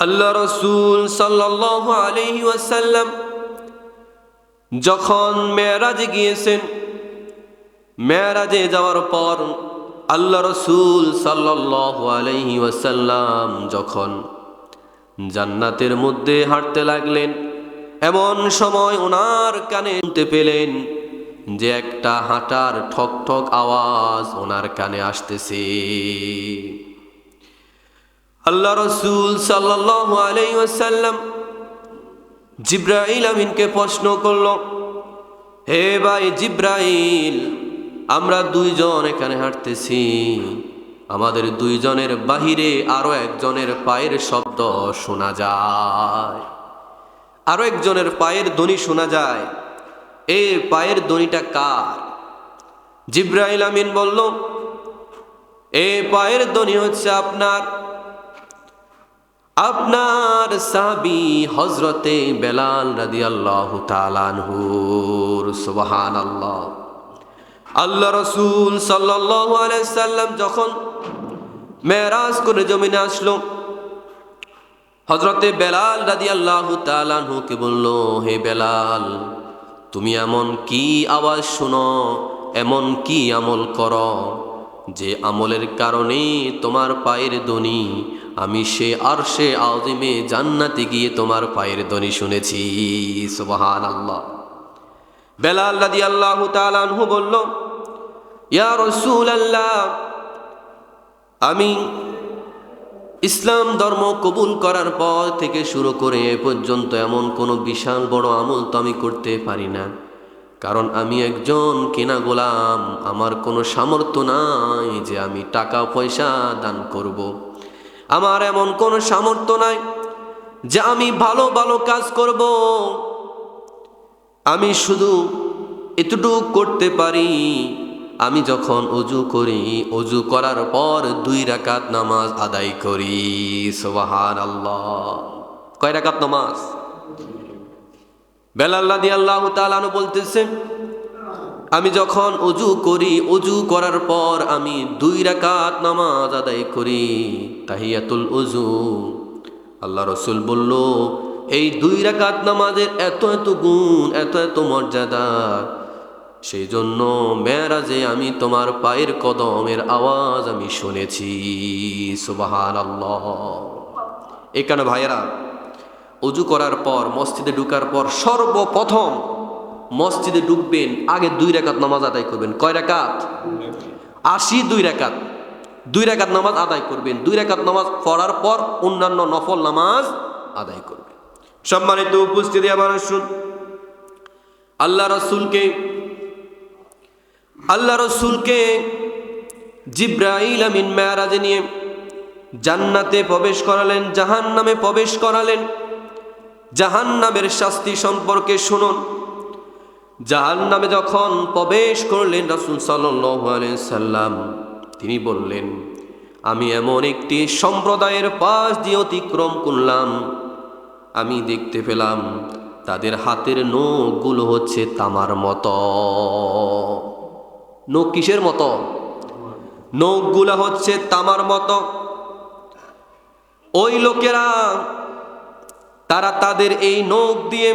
আল্লাহ রাসূল সাল্লাল্লাহু আলাইহি ওয়াসাল্লাম যখন মেরাজে গিয়েছেন, মেরাজে যাওয়ার পর আল্লাহ রাসূল সাল্লাল্লাহু আলাইহি ওয়াসাল্লাম যখন জান্নাতের মধ্যে হাঁটতে লাগলেন, এমন সময় ওনার কানে শুনতে পেলেন যে একটা হাঁটার ঠক ঠক আওয়াজ ওনার কানে আসতেছে। আল্লাহ রাসূল সাল্লাল্লাহু আলাইহি ওয়াসাল্লাম জিবরাইল আমিনকে প্রশ্ন করল, হে ভাই জিবরাইল, আমরা দুইজন এখানে হাঁটতেছি, আমাদের দুইজনের বাহিরে আরো একজনের পায়ের শব্দ শোনা যায়, আরো একজনের পায়ের ধ্বনি শোনা যায়, এই পায়ের ধ্বনিটা কার? জিবরাইল আমিন বলল, এই পায়ের ধ্বনি হচ্ছে আপনার সাহাবী হযরতে বেলাল রাদিয়াল্লাহু তাআলা আনহুর। সুবহানাল্লাহ। আল্লাহ রাসূল সাল্লাল্লাহু আলাইহি সাল্লাম যখন মেরাজ করে জমিনে আসলো, হযরতে বেলাল রাদিয়াল্লাহু তাআলা আনহুকে বলল, হে বেলাল, তুমি এমন কি আওয়াজ শুনো, এমন কি আমল করো যে আমলের কারণে তোমার পায়ের ধ্বনি আমি সে আরশে আযিমে জান্নাতে গিয়ে তোমার পায়ের ধ্বনি শুনেছি। সুবহানাল্লাহ। বেলাল রাদিয়াল্লাহু তাআলা আনহু বলল, ইয়া রাসূলুল্লাহ, আমি ইসলাম ধর্ম কবুল করার পর থেকে শুরু করে এ পর্যন্ত এমন কোনো বিশাল বড় আমল তো আমি করতে পারি না, কারণ আমি একজন কেনা গোলাম, আমার কোনো সামর্থ্য নাই যে আমি টাকা পয়সা দান করব। আমার এমন কোনো সামর্থ্য নাই যে আমি ভালো ভালো কাজ করব। আমি শুধু এতটুকু করতে পারি, আমি যখন ওযু করি, ওযু করার পর 2 রাকাত নামাজ আদায় করি। সুবহানাল্লাহ। কয় রাকাত নামাজ? বেলাল রাদিয়াল্লাহু তাআলা আনহু বলতেছেন, আমি যখন ওযু করি, ওযু করার পর আমি 2 রাকাত নামাজ আদায় করি, তাহিয়াতুল ওযু। আল্লাহ রাসূল বলল, এই 2 রাকাত নামাজের এত এত গুণ, এত এত মর্যাদা, সেই জন্য মেরাজে আমি তোমার পায়ের কদমের আওয়াজ আমি শুনেছি। সুবহানাল্লাহ। এখানে ভাইয়েরা, ওযু করার পর মসজিদে ঢুকার পর সর্বপ্রথম মসজিদে ঢুকবেন, আগে 2 রাকাত নামাজ আদায় করবেন। কয় রাকাত? 2 রাকাত। 2 রাকাত নামাজ আদায় করবেন। 2 রাকাত নামাজ পড়ার পর অন্যান্য নফল নামাজ আদায় করবেন। সম্মানিত উপস্থিতি, আবার শুন, আল্লাহ রাসূলকে জিবরাইল আমিন মেরাজে নিয়ে জান্নাতে প্রবেশ করালেন, জাহান্নামে প্রবেশ করালেন। জাহান্নামের শাস্তি সম্পর্কে শুনুন। জাহান্নামে যখন প্রবেশ করলেন রাসূল সাল্লাল্লাহু আলাইহি সাল্লাম, তিনি বললেন, আমি এমন একটি সম্প্রদায়ের পাশ দিয়ে অতিক্রম করলাম, আমি দেখতে পেলাম তাদের হাতের নখগুলো হচ্ছে তামার মতো। নখ কিসের মতো? নখগুলা হচ্ছে তামার মতো। ওই লোকেরা তারা তাদের এই নখ দিয়ে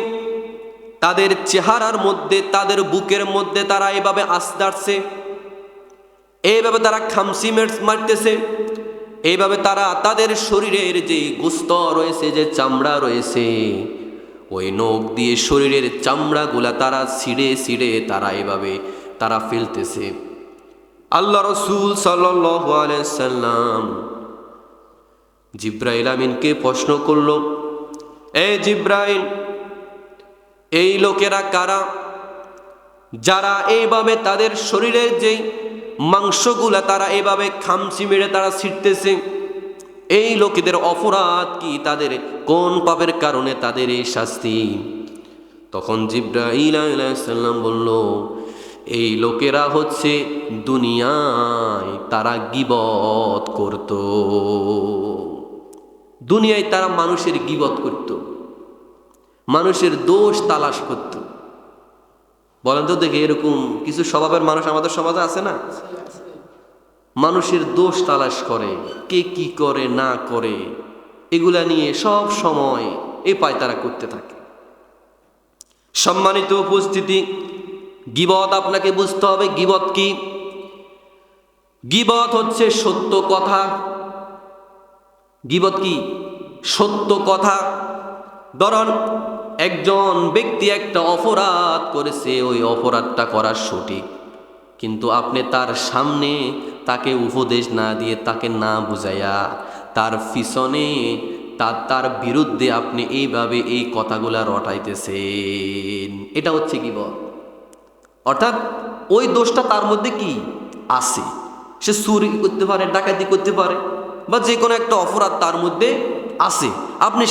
তাদের চেহারার মধ্যে, তাদের বুকের মধ্যে তারা এইভাবে আসছে, এইভাবে তারা খামসি মারতেছে, এইভাবে তারা তাদের শরীরের যে গোস্ত রয়েছে, যে চামড়া রয়েছে, ওই নখ দিয়ে শরীরের চামড়াগুলা তারা ছিঁড়ে ছিঁড়ে তারা এইভাবে তারা ফেলতেছে। আল্লাহ রাসূল সাল্লাল্লাহু আলাইহি সাল্লাম জিবরাইল আমিনকে প্রশ্ন করল, এ জিবরাইল, এই লোকেরা কারা যারা এইভাবে তাদের শরীরের যেই মাংসগুলা তারা এইভাবে খামচি মেরে তারা ছিঁড়তেছে? এই লোকেদের অপরাধ কি? তাদের কোন পাপের কারণে তাদের এই শাস্তি? তখন জিবরাইল আলাইহিস সালাম বলল, এই লোকেরা হচ্ছে দুনিয়ায় তারা গীবত করত, দুনিয়ায় তারা মানুষের গীবত করত, মানুষের দোষ তালাশ করত। বলেন তো দেখে, এরকম কিছু স্বভাবের মানুষ আমাদের সমাজে আছে না? মানুষের দোষ তালাশ করে, কে কি করে না করে, এগুলা নিয়ে সব সময় এই পায়তারা করতে থাকে। সম্মানিত উপস্থিতি, গীবত আপনাকে বুঝতে হবে গীবত কি। গীবত হচ্ছে সত্য কথা। গীবত কি? সত্য কথা। ধরুন একজন ব্যক্তি একটা অপরাধ করেছে, ওই অপরাধটা করা সঠিক, কিন্তু আপনি তার সামনে তাকে উপদেশ না দিয়ে, তাকে না বুঝাইয়া, তার পিছনে তার বিরুদ্ধে আপনি এইভাবে এই কথাগুলা রটাইতেছেন, এটা হচ্ছে গীবত। অর্থাৎ ওই দোষটা তার মধ্যে কি আছে, সে চুরি করতে পারে, ডাকাতি করতে পারে, বা যে কোনো একটা অপরাধ তার মধ্যে আছে। আপনি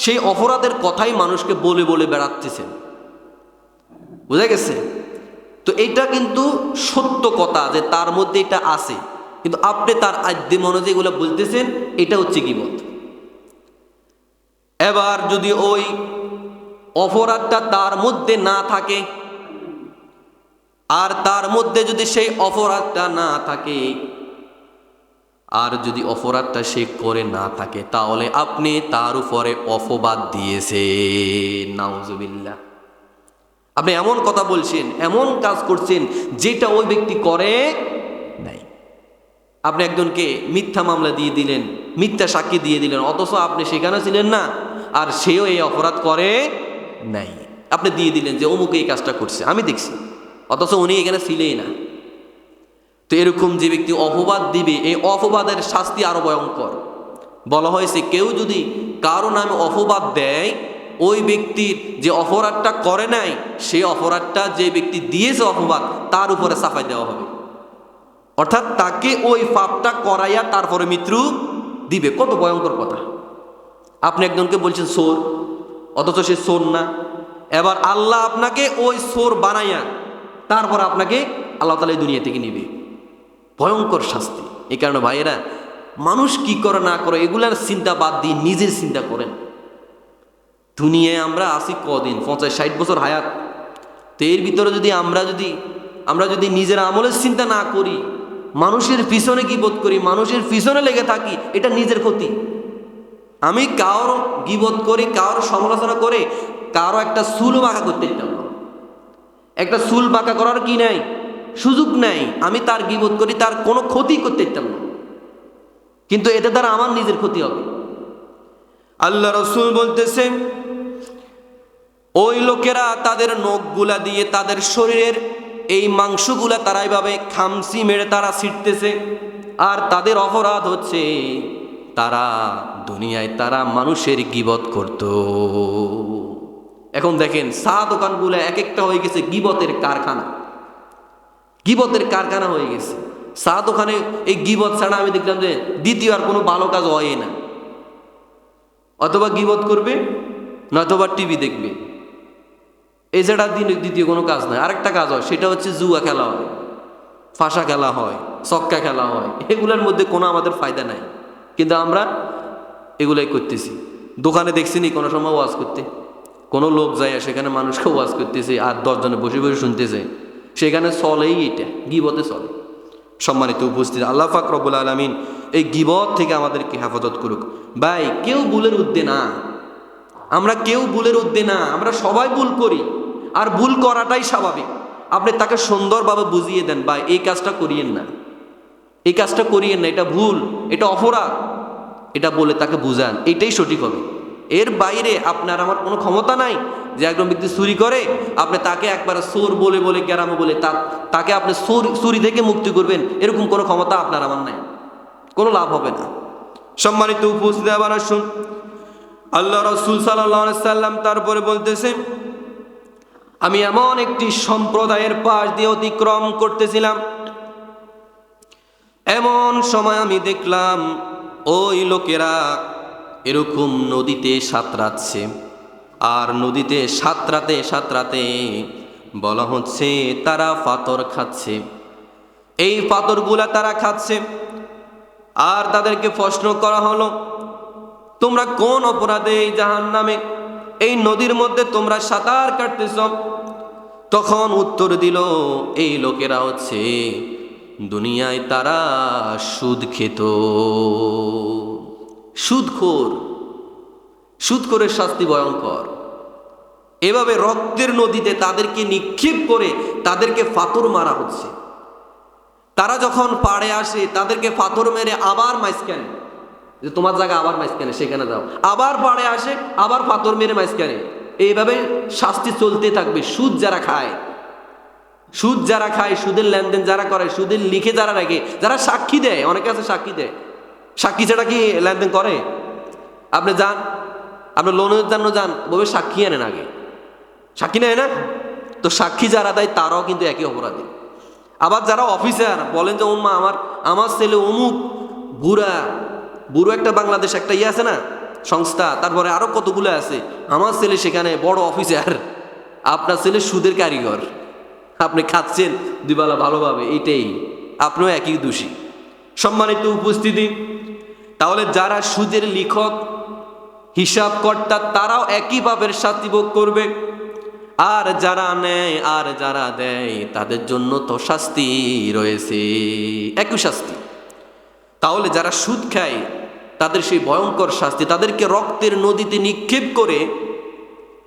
সেই অপরাধের কথাই মানুষকে বলে বলে বেড়াচ্ছেন। বুঝা গেছে? তো এটা কিন্তু সত্য কথা যে তার মধ্যে এটা আছে, কিন্তু আপনি তার আদ্যে মনে যেগুলো বলতেছেন, এটা হচ্ছে গীবত। এবার যদি ওই অপরাধটা তার মধ্যে না থাকে, আর তার মধ্যে যদি সেই অপরাধটা না থাকে, আর যদি অপরাধটা সে করে না থাকে, তাহলে আপনি তার উপরে অপবাদ দিয়েছেন। নাউজুবিল্লাহ। আপনি এমন কথা বলছেন, এমন কাজ করছেন যেটা ওই ব্যক্তি করে নাই। আপনি একজনকে মিথ্যা মামলা দিয়ে দিলেন, মিথ্যা সাক্ষী দিয়ে দিলেন, অথচ আপনি সেখানে ছিলেন না, আর সেও এই অপরাধ করে নাই। আপনি দিয়ে দিলেন যে অমুক এই কাজটা করছে, আমি দেখছি, অথচ উনি এখানে ছিলেই না। তো এরকম যে ব্যক্তি অপবাদ দিবে, এই অপবাদের শাস্তি আরো ভয়ঙ্কর। বলা হয়েছে কেউ যদি কারো নামে অপবাদ দেয়, ওই ব্যক্তির যে অপরাধটা করে নাই, সেই অপরাধটা যে ব্যক্তি দিয়েছে অপবাদ, তার উপরে চাপাই দেওয়া হবে। অর্থাৎ তাকে ওই পাপটা করাইয়া তারপরে মৃত্যু দিবে। কত ভয়ঙ্কর কথা! আপনি একজনকে বলছেন চোর, অথচ সে চোর না। এবার আল্লাহ আপনাকে ওই চোর বানাইয়া তারপর আপনাকে আল্লাহ তাআলা এই দুনিয়া থেকে নিবে। ভয়ঙ্কর শাস্তি। এই কারণে ভাইয়েরা, মানুষ কি করে না করে এগুলার চিন্তা বাদ দিয়ে নিজের চিন্তা করেন। দুনিয়ায় আমরা আছি কদিন? 50-60 বছর হায়াত। তো এর ভিতরে যদি আমরা যদি নিজের আমলের চিন্তা না করি, মানুষের পিছনে গীবত করি, মানুষের পিছনে লেগে থাকি, এটা নিজের ক্ষতি। আমি কারো গীবত করি, কারো সমালোচনা করে কারো একটা চুল বাঁকা করতে চাই না। একটা চুল বাঁকা করার কি নাই, সুযোগ নাই। আমি তার গীবত করি, তার কোনো ক্ষতি করতে চাই না, কিন্তু এতে দ্বারা আমার নিজের ক্ষতি হবে। আল্লাহ রাসূল বলতেছে, ওই লোকেরা তাদের নখগুলা দিয়ে তাদের শরীরের এই মাংসগুলা তারা এইভাবে খামচি মেরে তারা ছিটতেছে, আর তাদের অপরাধ হচ্ছে তারা দুনিয়ায় তারা মানুষের গীবত করত। এখন দেখেন চা দোকানগুলো এক একটা হয়ে গেছে গীবতের কারখানা। গীবতের কারখানা হয়ে গেছে চা দোকানে। এই গীবত ছাড়া আমি দেখলাম যে দ্বিতীয় আর কোনো ভালো কাজ হয় না। অথবা গীবত করবে, নয়তোবা টিভি দেখবে, এছাড়া দ্বিতীয় কোনো কাজ নাই। আরেকটা কাজ হয়, সেটা হচ্ছে জুয়া খেলা হয়, ফাঁসা খেলা হয়, ছক্কা খেলা হয়। এগুলোর মধ্যে কোনো আমাদের ফায়দা নাই, কিন্তু আমরা এগুলাই করতেছি। দোকানে দেখছিনি কোনো সময় ওয়াজ করতে, কোনো লোক যায় সেখানে মানুষকে ওয়াজ করতেছে, আর 10 জনে বসে বসে শুনতেছে, সেখানে চলেই এটা, গীবতে চলে। সম্মানিত উপস্থিতি, আল্লাহ পাক রব্বুল আলামিন এই গীবত থেকে আমাদেরকে হেফাজত করুক। ভাই, কেউ ভুলের ঊর্ধ্বে না, আমরা কেউ ভুলের ঊর্ধ্বে না, আমরা সবাই ভুল করি, আর ভুল করাটাই স্বাভাবিক। আপনি তাকে সুন্দরভাবে বুঝিয়ে দেন, ভাই এই কাজটা করিয়েন না, এই কাজটা করিয়েন না, এটা ভুল, এটা অপরাধ, এটা বলে তাকে বুঝান, এটাই সঠিক হবে। এর বাইরে আপনার আমার কোনো ক্ষমতা নাই যে একজন ব্যক্তি চুরি করে আপনি তাকে একবারে চোর বলে বলে গ্রামে বলে তাকে আপনি চুরি থেকে মুক্তি করবেন, এরকম কোনো ক্ষমতা আপনার আমার নাই, কোনো লাভ হবে না। সম্মানিত উপস্থিতি, আবার আসুন, আল্লাহ রাসূল সাল্লাল্লাহু আলাইহি সাল্লাম তারপরে বলতেছেন, আমি এমন একটি সম্প্রদায়ের পাশ দিয়ে অতিক্রম করতেছিলাম, এমন সময় আমি দেখলাম ওই লোকেরা এরকম নদীতে সাঁতরাচ্ছে, আর নদীতে সাঁতরাতে সাঁতরাতে বলা হচ্ছে তারা পাথর খাচ্ছে। এই পাথরগুলা তারা খাচ্ছে, আর তাদেরকে প্রশ্ন করা হলো, তোমরা কোন অপরাধে এই জাহান্নামে এই নদীর মধ্যে তোমরা সাঁতার কাটতেছ? তখন উত্তর দিল, এই লোকেরা হচ্ছে দুনিয়ায় তারা সুদ খেত। সুদখোরের শাস্তি ভয়ঙ্কর। এভাবে রক্তের নদীতে তাদেরকে নিক্ষেপ করে তাদেরকে পাথর মারা হচ্ছে। তারা যখন পাড়ে আসে তাদেরকে পাথর মেরে আবার মাঝখানে, যে তোমার জায়গা আবার মাঝখানে, সেখানে যাও। আবার পাড়ে আসে, আবার পাথর মেরে মাঝখানে। এইভাবে শাস্তি চলতে থাকবে। সুদ যারা খায়, সুদের লেনদেন যারা করে, সুদের লিখে যারা রাখে, যারা সাক্ষী দেয়, অনেকে আছে সাক্ষী দেয়, সাক্ষী ছাড়া কি লেনদেন করে? আপনি যান, আপনি লোনের জন্য যান, বলবে সাক্ষী আনেন আগে, সাক্ষী নেয় না? তো সাক্ষী যারা দেয় তারাও কিন্তু একই অপরাধী। আবার যারা অফিসার বলেন যে আমার ছেলে অমুক বুড়ো একটা বাংলাদেশ একটা আছে না সংস্থা, তারপরে আরো কতগুলো আছে, আমার ছেলে সেখানে বড় অফিসার, আপনার ছেলে সুদের কারিগর, আপনি খাচ্ছেন দুবেলা ভালোভাবে, এইটাই আপনিও একই দোষী। সম্মানিত উপস্থিতি, তাহলে যারা সুদের লিখক, হিসাব কর্তা, তারাও একই পাপের শাস্তি ভোগ করবে। আর যারা নেয় আর যারা দেয় তাদের জন্য তো শাস্তি রয়েছে, একই শাস্তি। তাহলে যারা সুদ খায় তাদের সেই ভয়ঙ্কর শাস্তি, তাদেরকে রক্তের নদীতে নিক্ষেপ করে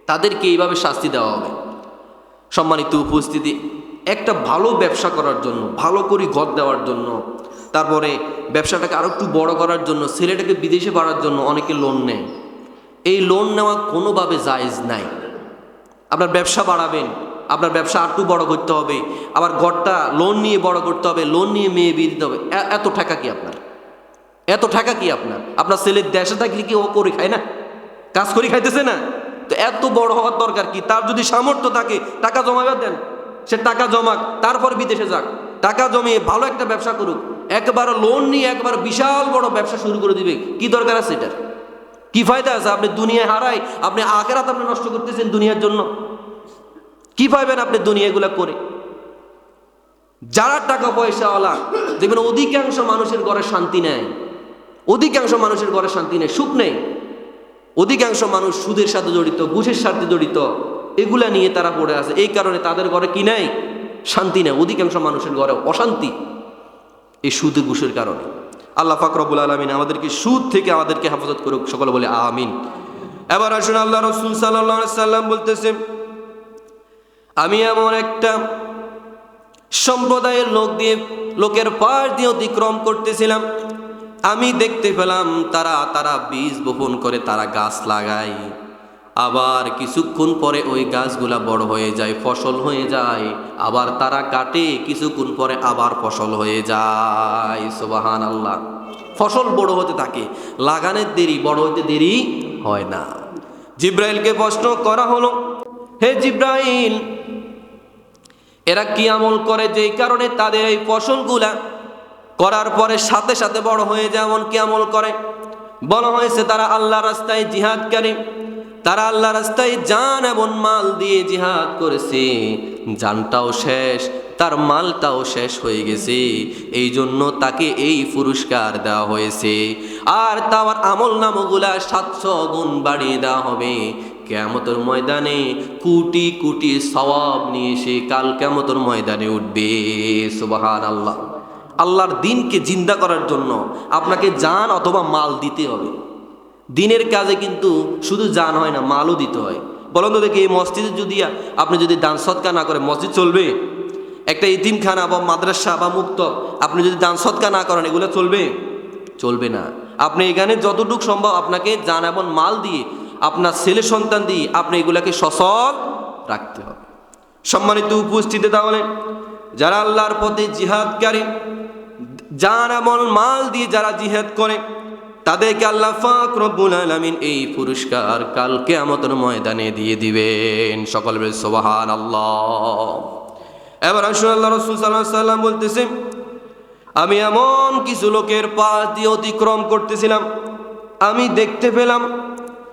তাদেরকে এইভাবে শাস্তি দেওয়া হবে। সম্মানিত উপস্থিতি, একটা ভালো ব্যবসা করার জন্য, ভালো করে ঘর দেওয়ার জন্য, তারপরে ব্যবসাটাকে আরো একটু বড় করার জন্য, ছেলেটাকে বিদেশে পাঠার জন্য অনেকে লোন নেয়। এই লোন নেওয়া কোনোভাবে জায়েজ নাই। আপনার ব্যবসা বাড়াবেন, আপনার ব্যবসা আর একটু বড় করতে হবে, আবার ঘরটা লোন নিয়ে বড় করতে হবে, লোন নিয়ে মেয়ে বিয়ে দিতে হবে। এত টাকা কি আপনার? আপনার ছেলের দেশে থাকলে কি ও করে খায় না? কাজ করে খাইতেছে না? তো এত বড় হওয়ার দরকার কি? তার যদি সামর্থ্য থাকে টাকা জমাবে দেন, সে টাকা জমাক, তারপর বিদেশে যাক, টাকা জমিয়ে ভালো একটা ব্যবসা করুক। একবার লোন নিয়ে একবার বিশাল বড় ব্যবসা শুরু করে দিবে, কি দরকার আছে এটার? কি ফায়দা আছে? আপনি দুনিয়ায় হারাই, আপনি আখিরাত আপনি নষ্ট করতেছেন দুনিয়ার জন্য। কি পাইবেন আপনি দুনিয়াগুলা করে? যারা টাকা পয়সাওয়ালা, দেখবেন অধিকাংশ মানুষের ঘরে শান্তি নেই, সুখ নেই। অধিকাংশ মানুষ সুদের সাথে জড়িত, ঘুষের সাথে জড়িত, এগুলা নিয়ে তারা পড়ে আছে। এই কারণে তাদের ঘরে কি নাই? শান্তি নেই। অধিকাংশ মানুষের ঘরে অশান্তি এই সুদ ঘুষের কারণে। আল্লাহ পাক রব্বুল আলামিন আমাদেরকে সুদ থেকে আমাদেরকে হেফাজত করুক, সকলে বলে আমিন। এবার আসুন, আল্লাহ রাসূল সাল্লাল্লাহু আলাইহি সাল্লাম বলতেছে, আমি এমন একটা সম্প্রদায়ের লোকের পাশ দিয়ে অতিক্রম করতেছিলাম, আমি দেখতে পেলাম তারা বীজ বপন করে, তারা গাছ লাগায়, আবার কিছুক্ষণ পরে ওই গাছগুলা বড় হয়ে যায়, ফসল হয়ে যায়, আবার তারা কাটে, কিছুক্ষণ পরে আবার ফসল হয়ে যায়। সুবহানাল্লাহ। ফসল বড় হতে থাকে, লাগানোর দেরি, বড় হতে দেরি হয় না। জিব্রাইলকে প্রশ্ন করা হলো, হে জিব্রাইল, এরা কি আমল করে যেই কারণে তাদের এই ফসলগুলা করার পরে সাথে সাথে বড় হয়ে যায়? এমন কি আমল করে? বলা হয়েছে তারা আল্লাহর রাস্তায় জিহাদকারী, তারা আল্লাহর রাস্তায় জান এবং মাল দিয়ে জিহাদ করেছে, জানটাও শেষ, তার মালটাও শেষ হয়ে গেছে, এই জন্য তাকে এই পুরস্কার দেওয়া হয়েছে। আর তার আমল নামগুলা 700 গুণ বাড়িয়ে দেওয়া হবে। কিয়ামতের ময়দানে কোটি কোটি সওয়াব নিয়ে সে কাল কিয়ামতের ময়দানে উঠবে। সুবহানাল্লাহ। আল্লাহর দিনকে জিন্দা করার জন্য আপনাকে জান অথবা মাল দিতে হবে। দিনের কাজে কিন্তু শুধু জান হয় না, মালও দিতে হয়। বলুন তো দেখি, এই মসজিদে যদি আপনি যদি দান সৎকা না করে মসজিদ চলবে? একটা ইতিমখানা বা মাদ্রাসা বা মুক্ত আপনি যদি দান সৎকা না করেন, এগুলো চলবে না। আপনি এখানে যতটুকু সম্ভব আপনাকে জান এবং মাল দিয়ে, আপনার ছেলে সন্তান দিয়ে আপনি এগুলাকে সচল রাখতে হবে। সম্মানিত উপস্থিতি, তাহলে যারা আল্লাহর পথে জিহাদকারী, জান এবং মাল দিয়ে যারা জিহাদ করে, তাদেরকে আল্লাহ পাক রব্বুল আলামিন এই পুরস্কার কাল কিয়ামতের ময়দানে দিয়ে দিবেন। সকল বলে সুবহানাল্লাহ। এবার আসুন, আল্লাহ রাসূল সাল্লাল্লাহু আলাইহি সাল্লাম বলতেছে, আমি এমন কিছু লোকের পাশ দিয়ে অতিক্রম করতেছিলাম, আমি দেখতে পেলাম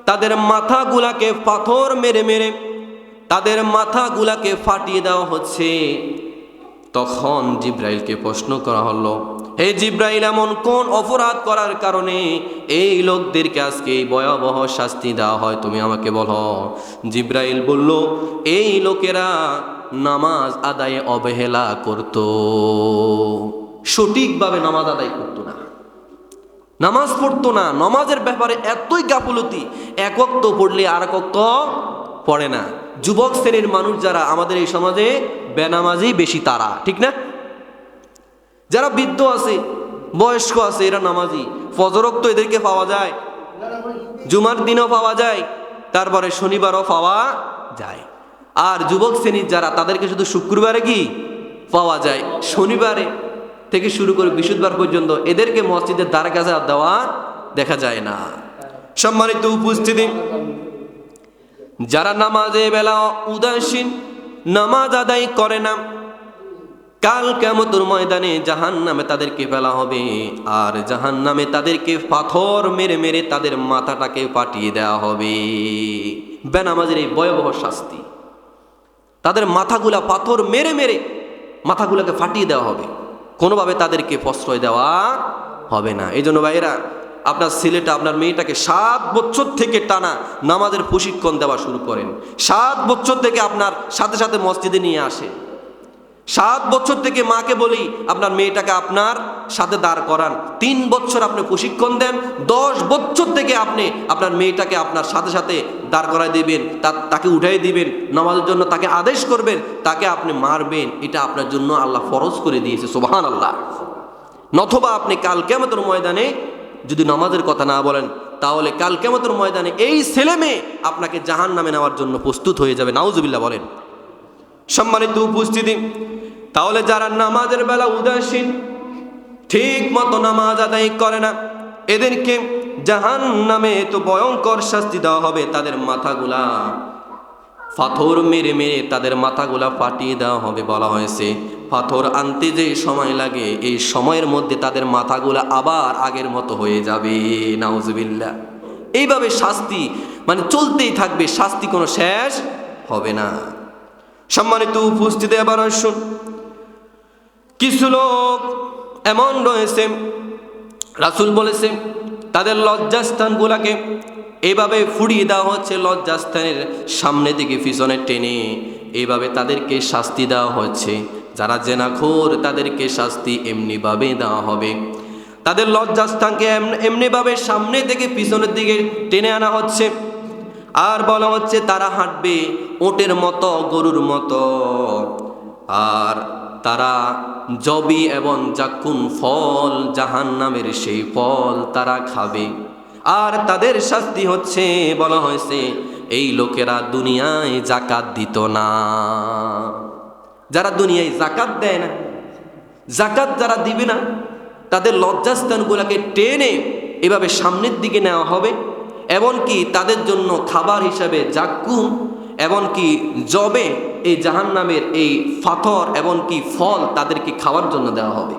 তাদের মাথাগুলাকে পাথর মেরে মেরে তাদের মাথাগুলাকে ফাটিয়ে দেওয়া হচ্ছে। তখন জিব্রাইলকে প্রশ্ন করা হলো, হে জিব্রাইল, এমন কোন অপরাধ করার কারণে এই লোকদেরকে আজকে এই ভয়াবহ শাস্তি দেওয়া হয়, তুমি আমাকে বলো। জিব্রাইল বলল, এই লোকেরা নামাজ আদায়ে অবহেলা করত, সঠিকভাবে নামাজ আদায় করত না। নামাজ পড়তো না, নামাজের ব্যাপারে এতই গাফলতি, এক ওয়াক্ত পড়লে আর এক ওয়াক্ত পড়ে না। যুবক শ্রেণীর মানুষ যারা আমাদের এই সমাজে বেনামাজি বেশি তারা, ঠিক না? যারা বৃদ্ধ আছে, বয়স্ক আছে, এরা নামাজি। ফজরক তো এদেরকে পাওয়া যায়, জুমার দিনও পাওয়া যায়, তারপরে শনিবারও পাওয়া যায়। আর যুবক শ্রেণীর যারা, তাদেরকে শুধু শুক্রবারে কি পাওয়া যায়, শনিবারে থেকে শুরু করে বৃহস্পতিবার পর্যন্ত এদেরকে মসজিদের দ্বারা কাছে দেওয়া দেখা যায় না। সম্মানিত উপস্থিতি, যারা নামাজে বেলা উদাসীন, নামাজ আদায় করে না, কাল কিয়ামতের ময়দানে জাহান্নামে তাদেরকে ফেলা হবে। আর জাহান্নামে তাদেরকে পাথর মেরে মেরে তাদের মাথাটাকে পাঠিয়ে দেওয়া হবে। বেনামাজের এই ভয়াবহ শাস্তি, তাদের মাথাগুলা পাথর মেরে মেরে মাথাগুলোকে ফাটিয়ে দেওয়া হবে, কোনোভাবে তাদেরকে প্রশ্রয় দেওয়া হবে না। এই জন্য ভাইয়েরা, আপনার ছেলেটা, আপনার মেয়েটাকে 7 বছর থেকে টানা নামাজের প্রশিক্ষণ দেওয়া শুরু করেন। 7 বছর থেকে আপনার সাথে সাথে মসজিদে নিয়ে আসেন। 7 বছর থেকে মাকে বলি আপনার মেয়েটাকে আপনার সাথে দাঁড় করান। 3 বছর আপনি প্রশিক্ষণ দেন, 10 বছর থেকে আপনি আপনার মেয়েটাকে আপনার সাথে সাথে দাঁড় করায় দিবেন, তাকে উঠাই দিবেন, নামাজের জন্য তাকে আদেশ করবেন, তাকে আপনি মারবেন। এটা আপনার জন্য আল্লাহ ফরজ করে দিয়েছে, সুবহানাল্লাহ। নথবা আপনি কাল কিয়ামতের ময়দানে যদি নামাজের কথা না বলেন, তাহলে কাল কিয়ামতের ময়দানে এই ছেলে মেয়ে আপনাকে জাহান্নামে নেওয়ার জন্য প্রস্তুত হয়ে যাবে, নাউজুবিল্লাহ বলেন। সম্মানিত উপস্থিতি, তাহলে যারা নামাজের বেলা উদাসীন, ঠিক মতো নামাজ আদায় করে না, এদেরকে জাহান্নামে তো ভয়ঙ্কর শাস্তি দেওয়া হবে। তাদের মাথাগুলা পাথর মেরে মেরে তাদের মাথাগুলা ফাটিয়ে দেওয়া হবে। বলা হয়েছে পাথর আনতে যে সময় লাগে, এই সময়ের মধ্যে তাদের মাথাগুলা আবার আগের মতো হয়ে যাবে, নাউজুবিল্লাহ। এইভাবে শাস্তি মানে চলতেই থাকবে, শাস্তি কোনো শেষ হবে না। সম্মানিত উপস্থিতি, এবার শুন, কিছু লোক এমন রয়েছে, রাসূল বলেছে তাদের লজ্জাস্থানগুলাকে এইভাবে ফুরিয়ে দেওয়া হচ্ছে, লজ্জাস্থানের সামনে দিকে পিছনে টেনে এইভাবে তাদেরকে শাস্তি দেওয়া হচ্ছে। যারা জেনাখোর তাদেরকে শাস্তি এমনিভাবে দেওয়া হবে। তাদের লজ্জাস্থানকে এমনিভাবে সামনে থেকে পিছনের দিকে টেনে আনা হচ্ছে। আর বলা হচ্ছে তারা হাঁটবে ওটের মতো, গরুর মতো। আর তারা জবি এবং জাকুন ফল, জাহান্নামের সেই ফল তারা খাবে। আর তাদের শাস্তি হচ্ছে, বলা হয়েছে এই লোকেরা দুনিয়ায় যাকাত দিত না। যারা দুনিয়ায় যাকাত দেয় না, যাকাত যারা দিবে না, তাদের লজ্জাস্থানগুলোকে টেনে এভাবে সামনের দিকে নেওয়া হবে। এমনকি তাদের জন্য খাবার হিসাবে জাক্কুম, এমনকি জবে, এই জাহান্নামের এই পাথর এমনকি ফল তাদেরকে খাওয়ার জন্য দেওয়া হবে।